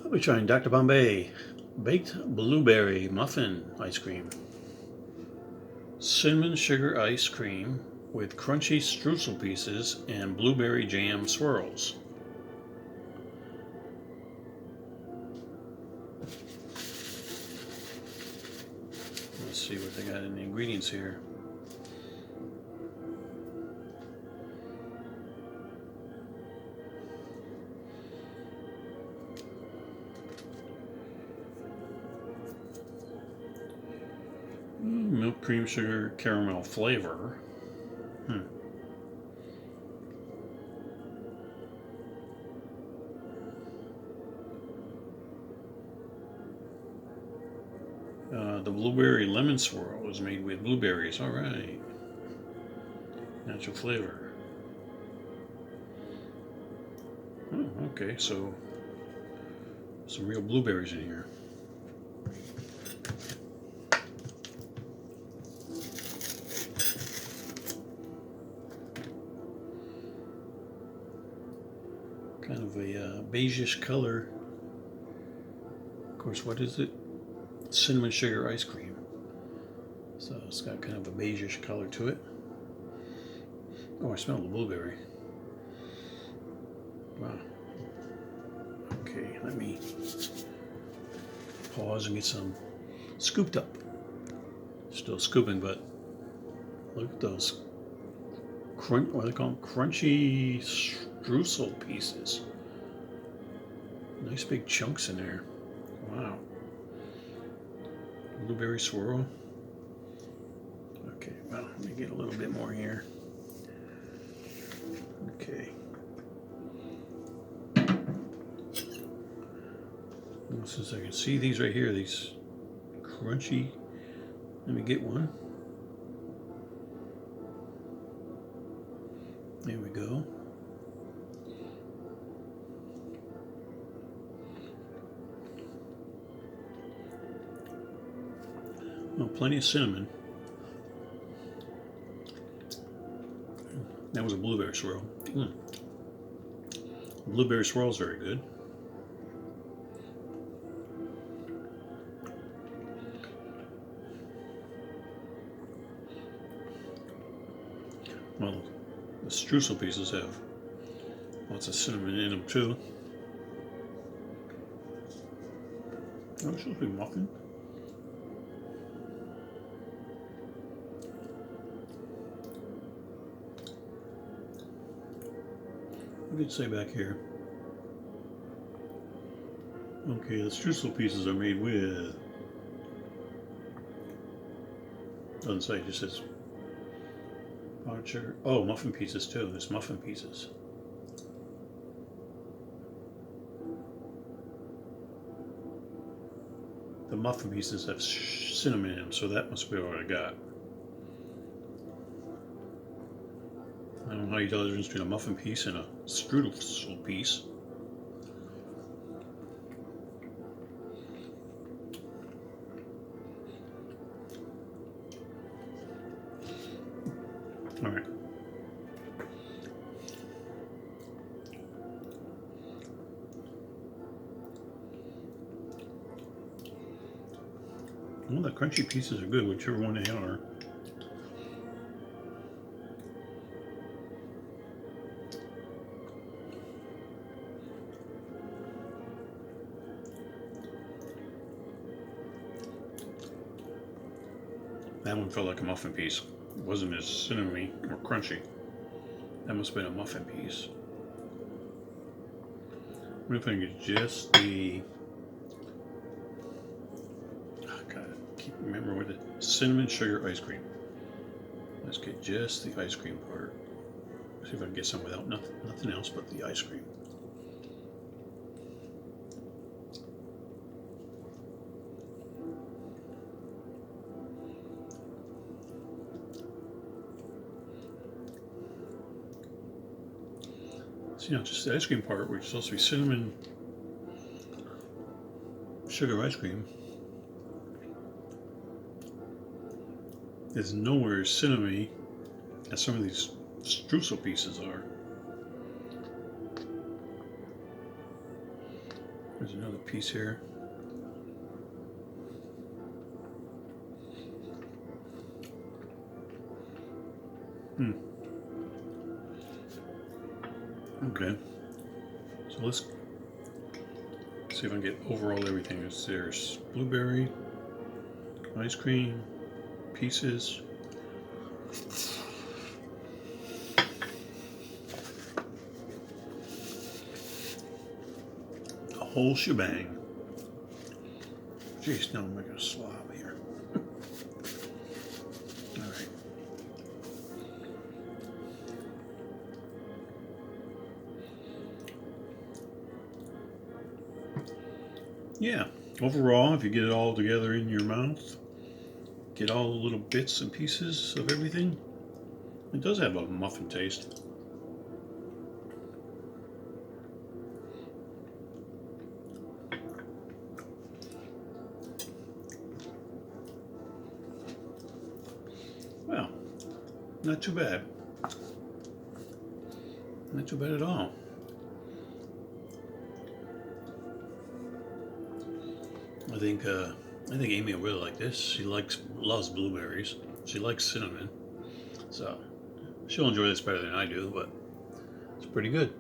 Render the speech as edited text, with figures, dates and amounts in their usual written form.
I'll be trying Dr. Bombay baked blueberry muffin ice cream. Cinnamon sugar ice cream with crunchy streusel pieces and blueberry jam swirls. Let's see what they got in the ingredients here. Milk, cream, sugar, caramel flavor. The blueberry lemon swirl is made with blueberries. All right. Natural flavor. Oh, okay, so some real blueberries in here. Kind of a beigeish color. Of course, what is it? Cinnamon sugar ice cream. So it's got kind of a beigeish color to it. Oh, I smell the blueberry. Wow. Okay, let me pause and get some scooped up. Still scooping, but look at those what do they call them? Crunchy streusel pieces. Nice big chunks in there. Wow. Blueberry swirl. Okay, well, let me get a little bit more here. Okay. Well, since I can see these right here, these crunchy, let me get one. There we go. Well, plenty of cinnamon. That was a blueberry swirl. Blueberry swirl is very good. Well, the streusel pieces have lots of cinnamon in them too. Oh, it's supposed to be muffin. What did it say back here? Okay, the streusel pieces are made with. Doesn't say, it just says powdered sugar. Oh, muffin pieces too. There's muffin pieces. The muffin pieces have cinnamon in them, so that must be what I got. I don't know how you tell the difference between a muffin piece and a streusel piece. All right. Well, the crunchy pieces are good, whichever one they are. That one felt like a muffin piece. It wasn't as cinnamony or crunchy. That must have been a muffin piece. What if I can get just the... Oh, God, I keep remembering with it. Cinnamon sugar ice cream. Let's get just the ice cream part. See if I can get some without nothing else but the ice cream. So, just the ice cream part, which is supposed to be cinnamon sugar ice cream, is nowhere as cinnamony as some of these streusel pieces are. There's another piece here. Okay. So let's see if I can get overall everything. There's blueberry, ice cream, pieces. A whole shebang. Jeez, now I'm making a slob here. All right. Yeah, overall, if you get it all together in your mouth, get all the little bits and pieces of everything, it does have a muffin taste. Well, not too bad. Not too bad at all. I think Amy will really like this. She loves blueberries. She likes cinnamon, so she'll enjoy this better than I do. But it's pretty good.